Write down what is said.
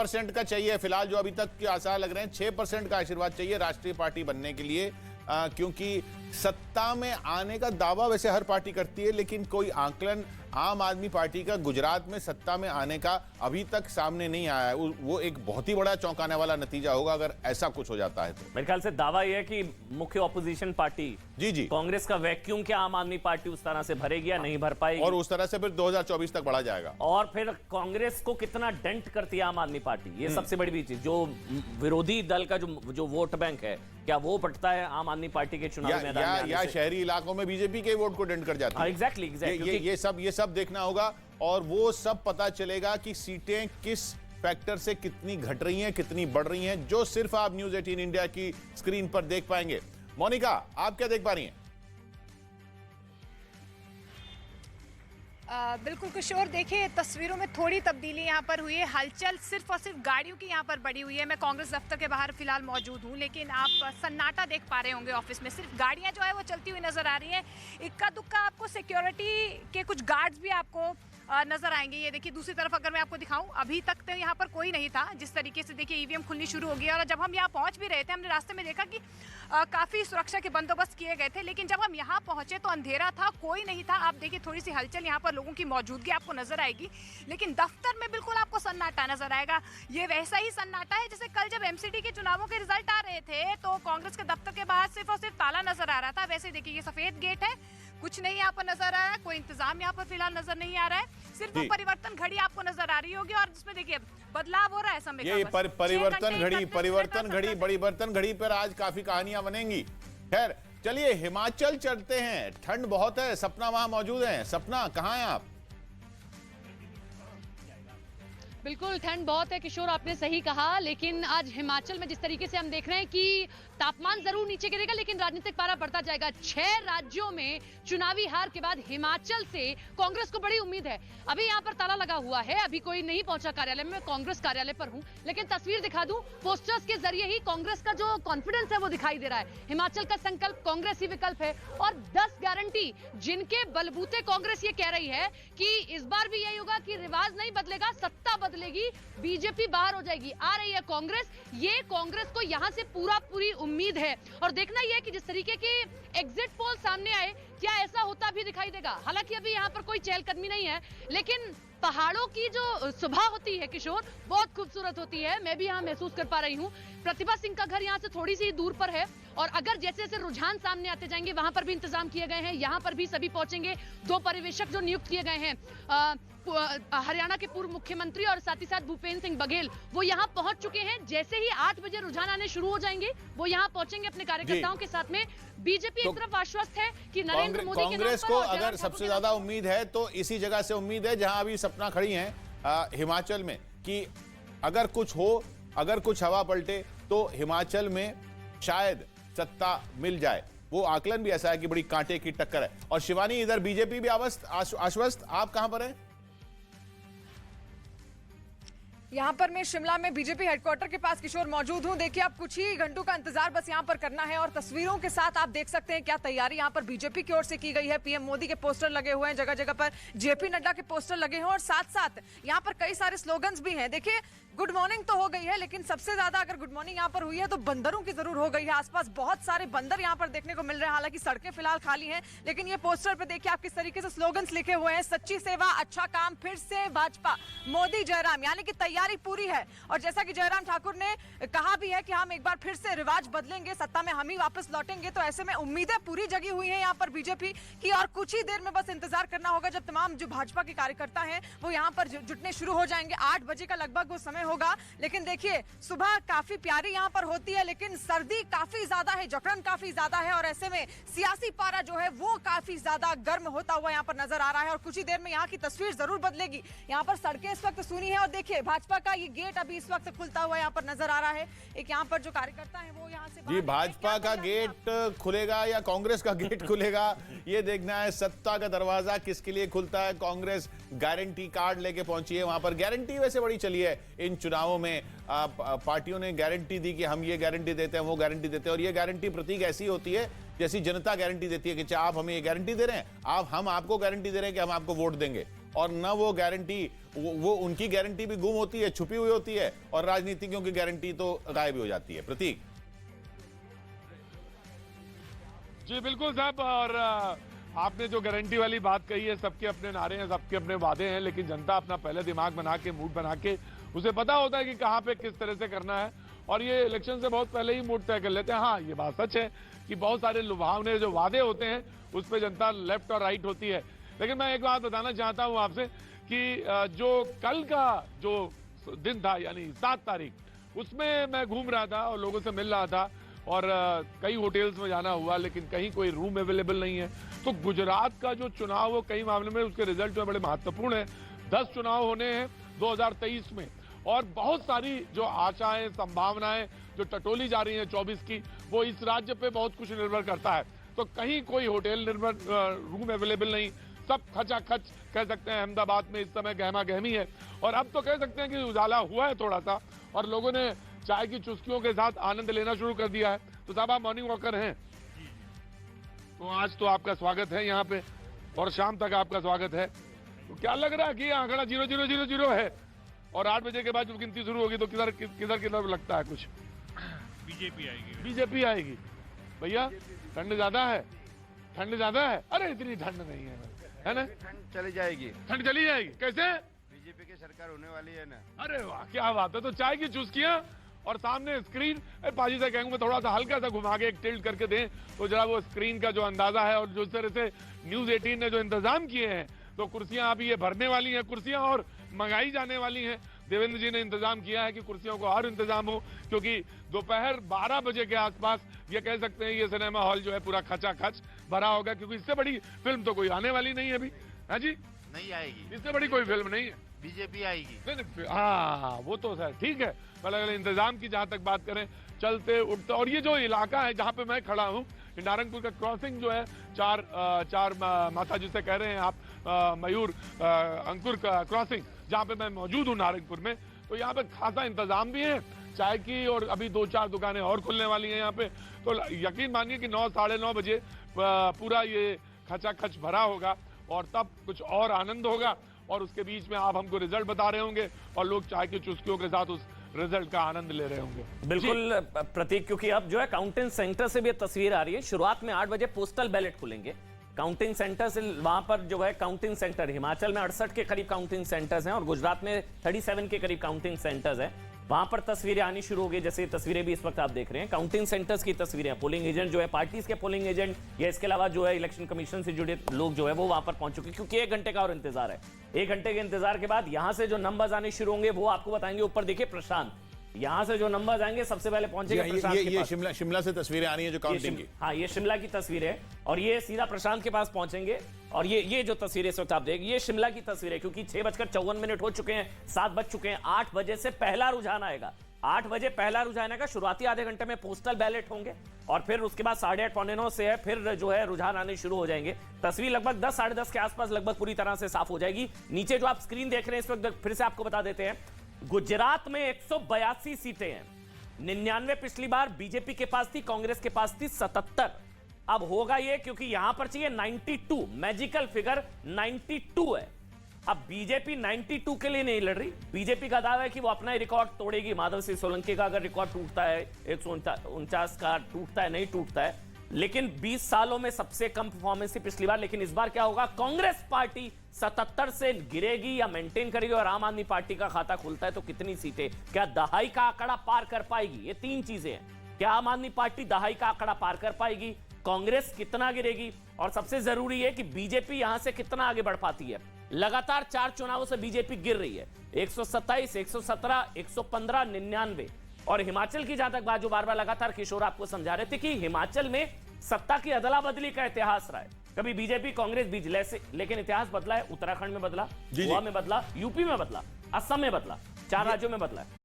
Percent का चाहिए फिलहाल, जो अभी तक के आसार लग रहे हैं 6% का आशीर्वाद चाहिए राष्ट्रीय पार्टी बनने के लिए, क्योंकि सत्ता में आने का दावा वैसे हर पार्टी करती है, लेकिन कोई आंकलन आम आदमी पार्टी का गुजरात में सत्ता में आने का अभी तक सामने नहीं आया है। वो एक बहुत ही बड़ा चौंकाने वाला नतीजा होगा अगर ऐसा कुछ हो जाता है तो। मेरे ख्याल से दावा यह है कि मुख्य ऑपोजिशन पार्टी जी कांग्रेस का वैक्यूम क्या आम आदमी पार्टी उस तरह से भरेगी या नहीं भर पाएगी, और उस तरह से फिर 2024 तक बढ़ा जाएगा। और फिर कांग्रेस को कितना डेंट करती है आम आदमी पार्टी, ये सबसे बड़ी चीज। जो विरोधी दल का जो वोट बैंक है, क्या वो बढ़ता है आम आदमी पार्टी के चुनाव मैदान में, या शहरी इलाकों में बीजेपी के वोट को डेंट कर जाती है। एग्जैक्टली ये सब देखना होगा, और वो सब पता चलेगा कि सीटें किस फैक्टर से कितनी घट रही हैं, कितनी बढ़ रही हैं, जो सिर्फ आप न्यूज़ 18 इंडिया की स्क्रीन पर देख पाएंगे। मोनिका, आप क्या देख पा रही हैं? बिल्कुल किशोर, देखिए तस्वीरों में थोड़ी तब्दीली यहाँ पर हुई है। हलचल सिर्फ और सिर्फ गाड़ियों की यहाँ पर बढ़ी हुई है। मैं कांग्रेस दफ्तर के बाहर फिलहाल मौजूद हूँ, लेकिन आप सन्नाटा देख पा रहे होंगे ऑफिस में। सिर्फ गाड़ियाँ जो है वो चलती हुई नजर आ रही हैं। इक्का दुक्का आपको सिक्योरिटी के कुछ गार्ड्स भी आपको नजर आएंगे। ये देखिए दूसरी तरफ अगर मैं आपको दिखाऊं, अभी तक तो यहाँ पर कोई नहीं था। जिस तरीके से देखिए ईवीएम खुलनी शुरू हो गई, और जब हम यहाँ पहुंच भी रहे थे, हमने रास्ते में देखा कि काफी सुरक्षा के बंदोबस्त किए गए थे, लेकिन जब हम यहाँ पहुंचे तो अंधेरा था, कोई नहीं था। आप देखिए थोड़ी सी हलचल, यहाँ पर लोगों की मौजूदगी आपको नजर आएगी, लेकिन दफ्तर में बिल्कुल आपको सन्नाटा नजर आएगा। ये वैसा ही सन्नाटा है जैसे कल जब एमसीडी के चुनावों के रिजल्ट आ रहे थे तो कांग्रेस के दफ्तर के बाहर सिर्फ और सिर्फ ताला नजर आ रहा था। वैसे देखिए ये सफेद गेट है, कुछ नहीं यहाँ पर नजर आ रहा है, कोई इंतजाम यहाँ पर फिलहाल नजर नहीं आ रहा है। सिर्फ वो परिवर्तन घड़ी आपको नजर आ रही होगी, और जिसमें देखिए बदलाव हो रहा है समय का। ये परिवर्तन घड़ी बड़ी बर्तन घड़ी पर आज काफी कहानियां बनेंगी। खैर चलिए हिमाचल चलते हैं, ठंड बहुत है। सपना वहां मौजूद है। सपना, कहाँ हैं आप? बिल्कुल ठंड बहुत है किशोर, आपने सही कहा। लेकिन आज हिमाचल में जिस तरीके से हम देख रहे हैं कि तापमान जरूर नीचे गिरेगा, लेकिन राजनीतिक पारा बढ़ता जाएगा। 6 राज्यों में चुनावी हार के बाद हिमाचल से कांग्रेस को बड़ी उम्मीद है। अभी यहाँ पर ताला लगा हुआ है, अभी कोई नहीं पहुंचा कार्यालय में। मैं कांग्रेस कार्यालय पर हूँ, लेकिन तस्वीर दिखा दूं, पोस्टर्स के जरिए ही कांग्रेस का जो कॉन्फिडेंस है वो दिखाई दे रहा है। हिमाचल का संकल्प कांग्रेस ही विकल्प है, और 10 गारंटी जिनके बलबूते कांग्रेस ये कह रही है कि इस बार भी यही होगा कि रिवाज नहीं बदलेगा, सत्ता बदलेगी, बीजेपी बाहर हो जाएगी। आ रही है कांग्रेस, ये कांग्रेस को यहां से पूरी उम्मीद है। और देखना यह है कि जिस तरीके के एग्जिट पोल सामने आए, क्या ऐसा होता भी दिखाई देगा। हालांकि अभी यहां पर कोई चहलकदमी नहीं है, लेकिन पहाड़ों की जो सुबह होती है किशोर, बहुत खूबसूरत होती है। मैं भी यहाँ महसूस कर पा रही हूँ। प्रतिभा सिंह का घर यहाँ से थोड़ी सी दूर पर है, और अगर जैसे जैसे रुझान सामने आते जाएंगे, वहां पर भी इंतजाम किए गए हैं। यहाँ पर भी सभी पहुंचेंगे। 2 पर्यवेक्षक जो नियुक्त किए गए हैं, हरियाणा के पूर्व मुख्यमंत्री और साथ ही साथ भूपेंद्र सिंह बघेल, वो यहाँ पहुंच चुके हैं। जैसे ही 8 बजे रुझान आने शुरू हो जाएंगे, वो यहाँ पहुंचेंगे अपने कार्यकर्ताओं के साथ में। बीजेपी एक तरफ आश्वस्त है कि नरेंद्र मोदी के कांग्रेस को अगर सबसे ज्यादा उम्मीद है तो इसी जगह से उम्मीद है जहां अभी सपना खड़ी हैं, हिमाचल में, कि अगर कुछ हो, अगर कुछ हवा पलटे तो हिमाचल में शायद सत्ता मिल जाए। वो आकलन भी ऐसा है कि बड़ी कांटे की टक्कर है। और शिवानी, इधर बीजेपी भी आश्वस्त, आप कहां पर हैं? यहाँ पर मैं शिमला में बीजेपी हेडक्वार्टर के पास किशोर मौजूद हूँ। देखिए आप कुछ ही घंटों का इंतजार बस यहाँ पर करना है, और तस्वीरों के साथ आप देख सकते हैं क्या तैयारी यहाँ पर बीजेपी की ओर से की गई है। पीएम मोदी के पोस्टर लगे हुए हैं, जगह जगह पर जेपी नड्डा के पोस्टर लगे हैं, और साथ साथ यहाँ पर कई सारे स्लोगन्स भी हैं। देखिए गुड मॉर्निंग तो हो गई है, लेकिन सबसे ज्यादा अगर गुड मॉर्निंग यहाँ पर हुई है तो बंदरों की जरूर हो गई है। आसपास बहुत सारे बंदर यहाँ पर देखने को मिल रहे हैं। हालांकि सड़कें फिलहाल खाली हैं, लेकिन ये पोस्टर पे देखिए आप किस तरीके से स्लोगन्स लिखे हुए हैं। सच्ची सेवा, अच्छा काम, फिर से भाजपा, मोदी जयराम, यानी कि तैयारी पूरी है। और जैसा कि जयराम ठाकुर ने कहा भी है कि हम एक बार फिर से रिवाज बदलेंगे, सत्ता में हम ही वापस लौटेंगे, तो ऐसे में उम्मीदें पूरी जगी हुई है यहाँ पर बीजेपी की। और कुछ ही देर में बस इंतजार करना होगा जब तमाम जो भाजपा के कार्यकर्ता हैं वो यहाँ पर जुटने शुरू हो जाएंगे। 8 बजे का लगभग वो समय होगा। लेकिन देखिए सुबह काफी प्यारी यहाँ पर होती है, लेकिन सर्दी काफी ज्यादा है, जकड़न काफी ज्यादा है, और ऐसे में सियासी पारा जो है वो काफी ज्यादा गर्म होता हुआ यहाँ पर नजर आ रहा है। और कुछ ही देर में यहाँ की तस्वीर जरूर बदलेगी। यहाँ पर सड़कें इस वक्त सूनी है, और देखिए भाजपा का ये गेट अभी इस वक्त खुलता हुआ यहाँ पर नजर आ रहा है। एक यहाँ पर जो कार्यकर्ता है वो यहाँ से जी, भाजपा का गेट खुलेगा या कांग्रेस का गेट खुलेगा, ये देखना है। सत्ता का दरवाजा किसके लिए खुलता है? कांग्रेस गारंटी कार्ड लेके पहुंची है। वहां पर गारंटी वैसे बड़ी चली है इन चुनावों में। पार्टियों ने गारंटी दी कि हम ये गारंटी देते हैं, वो गारंटी देते हैं, और ये गारंटी प्रतीक ऐसी होती है जैसी जनता गारंटी देती है कि आप हमें ये गारंटी दे रहे हैं, हम आपको गारंटी दे रहे हैं कि हम आपको वोट देंगे। और न वो गारंटी, वो उनकी गारंटी भी गुम होती है, छुपी हुई होती है, और राजनीतिज्ञों की गारंटी तो गायब हो जाती है। प्रतीक। जी बिल्कुल साहब, और आपने जो गारंटी वाली बात कही है, सबके अपने नारे हैं, सबके अपने वादे हैं, लेकिन जनता अपना पहले दिमाग बना के, मूड बना के, उसे पता होता है कि कहां पे किस तरह से करना है, और ये इलेक्शन से बहुत पहले ही मूड तय कर लेते हैं। हाँ, ये बात सच है कि बहुत सारे लुभावने जो वादे होते हैं उस पर जनता लेफ्ट और राइट होती है। लेकिन मैं एक बात बताना चाहता हूं आपसे कि जो कल का जो दिन था, यानी 7 तारीख, उसमें मैं घूम रहा था और लोगों से मिल रहा था, और कई होटल्स में जाना हुआ, लेकिन कहीं कोई रूम अवेलेबल नहीं है। तो गुजरात का जो चुनाव, वो कई मामले में उसके रिजल्ट में बड़े महत्वपूर्ण है। 10 चुनाव होने हैं 2023 में, और बहुत सारी जो आशाएं, संभावनाएं जो टटोली जा रही हैं 24 की, वो इस राज्य पे बहुत कुछ निर्भर करता है। तो कहीं कोई होटल रूम अवेलेबल नहीं, सब खचाखच कह सकते हैं। अहमदाबाद में इस समय गहमा गहमी है, और अब तो कह सकते हैं कि उजाला हुआ है थोड़ा सा, और लोगों ने चाय की चुस्कियों के साथ आनंद लेना शुरू कर दिया है। तो साहब, आप मॉर्निंग वॉकर हैं, तो आज तो आपका स्वागत है यहाँ पे, और शाम तक आपका स्वागत है। तो क्या लग रहा है कि आंकड़ा 0-0-0-0 है, और 8 बजे के बाद जब गिनती शुरू होगी तो किधर किधर लगता है कुछ? बीजेपी आएगी। बीजेपी आएगी। भैया, ठंड ज्यादा है? ठंड ज्यादा है? अरे इतनी ठंड नहीं है ना? ठंड चली जाएगी। ठंड चली जाएगी कैसे? बीजेपी की सरकार होने वाली है ना। अरे वाह, क्या बात है। तो चाय की चुस्कियां और सामने स्क्रीन। पाजी से कहूंगा थोड़ा सा हल्का सा घुमा के एक टिल्ट करके दें, तो जरा वो स्क्रीन का जो अंदाजा है, और जिस तरह से न्यूज 18 ने जो इंतजाम किए हैं, तो कुर्सियां अभी ये भरने वाली हैं कुर्सियां, और मंगाई जाने वाली हैं। देवेंद्र जी ने इंतजाम किया है कि कुर्सियों को और इंतजाम हो, क्योंकि दोपहर 12 बजे के आसपास ये कह सकते हैं ये सिनेमा हॉल जो है पूरा खचाखच भरा होगा, क्योंकि इससे बड़ी फिल्म तो कोई आने वाली नहीं है अभी। हाँ जी, नहीं आएगी। इससे बड़ी कोई फिल्म नहीं है। बीजेपी आएगी। नहीं, हाँ वो तो सर ठीक है। मतलब इंतजाम की जहां तक बात करें, चलते उठते, और ये जो इलाका है जहां पे मैं खड़ा हूँ, नारंगपुर का क्रॉसिंग जो है, चार माता जिसे कह रहे हैं आप, मयूर अंकुर का क्रॉसिंग, जहां पे मैं मौजूद हूँ नारंगपुर में, तो यहाँ पे खासा इंतजाम भी है चाय की, और अभी 2-4 दुकानें और खुलने वाली हैं यहाँ पे। तो यकीन मानिए कि 9, साढ़े 9 बजे पूरा ये खचाखच भरा होगा, और तब कुछ और आनंद होगा, और उसके बीच में आप हमको रिजल्ट बता रहे होंगे, और लोग चाय की चुस्कियों के साथ उस रिजल्ट का आनंद ले रहे होंगे। बिल्कुल प्रतीक, क्योंकि अब जो है काउंटिंग सेंटर से भी तस्वीर आ रही है। शुरुआत में 8 बजे पोस्टल बैलेट खुलेंगे काउंटिंग सेंटर से। वहां पर जो है काउंटिंग सेंटर, हिमाचल में 68 के करीब काउंटिंग सेंटर्स हैं, और गुजरात में 37 के करीब काउंटिंग सेंटर्स हैं। वहां पर तस्वीरें आनी शुरू हो गई, जैसे तस्वीरें भी इस वक्त आप देख रहे हैं। काउंटिंग सेंटर्स की तस्वीरें, पोलिंग एजेंट जो है, पार्टीज के पोलिंग एजेंट, या इसके अलावा जो है इलेक्शन कमीशन से जुड़े लोग जो है वो वहां पर पहुंच चुके हैं, क्योंकि 1 घंटे का और इंतजार है। 1 घंटे के इंतजार के बाद यहां से जो नंबर्स आने शुरू होंगे वो आपको बताएंगे। ऊपर देखिए प्रशांत, यहां से जो नंबर्स आएंगे सबसे पहले पहुंचेंगे प्रशांत के पास। ये शिमला से तस्वीरें आ रही हैं जो काउंटिंग की। हाँ, ये शिमला की तस्वीर है, और ये सीधा प्रशांत के पास पहुंचेंगे। और ये जो तस्वीर इस वक्त आप देख, ये शिमला की तस्वीर है, क्योंकि 6:54 हो चुके हैं, 7 बज चुके हैं। 8 बजे से पहला रुझान आएगा। 8 बजे पहला रुझान आएगा। शुरुआती आधे घंटे में पोस्टल बैलेट होंगे, और फिर उसके बाद 8:30 पौने 9 से है फिर जो है रुझान आने शुरू हो जाएंगे। तस्वीर लगभग 10, साढ़े 10 के आसपास लगभग पूरी तरह से साफ हो जाएगी। नीचे जो आप स्क्रीन देख रहे हैं इस वक्त, फिर से आपको बता देते हैं, गुजरात में 182 सीटें हैं। 99 पिछली बार बीजेपी के पास थी, कांग्रेस के पास थी 77। अब होगा ये, क्योंकि यहां पर चाहिए 92, मैजिकल फिगर 92 है। अब बीजेपी 92 के लिए नहीं लड़ रही। बीजेपी का दावा है कि वो अपना ही रिकॉर्ड तोड़ेगी। माधव सिंह सोलंकी का अगर रिकॉर्ड टूटता है, 149 का टूटता है, नहीं टूटता है, लेकिन 20 सालों में सबसे कम परफॉर्मेंस थी पिछली बार। लेकिन इस बार क्या होगा, कांग्रेस पार्टी 77 से गिरेगी या मेंटेन करेगी, और आम आदमी पार्टी का खाता खुलता है तो कितनी सीटें, क्या दहाई का आंकड़ा पार कर पाएगी? ये 3 चीजें हैं। क्या आम आदमी पार्टी दहाई का आंकड़ा पार कर पाएगी, कांग्रेस कितना गिरेगी, और सबसे जरूरी है कि बीजेपी यहां से कितना आगे बढ़ पाती है। लगातार 4 चुनावों से बीजेपी गिर रही है, 127, 117, 115, 99। और हिमाचल की जहां तक बात, जो बार बार लगातार किशोर आपको समझा रहे थे कि हिमाचल में सत्ता की अदला बदली का इतिहास रहा है। कभी बीजेपी कांग्रेस बीच, लेकिन इतिहास बदला है। उत्तराखंड में बदला, गोवा में बदला, यूपी में बदला, असम में बदला, 4 राज्यों में बदला है।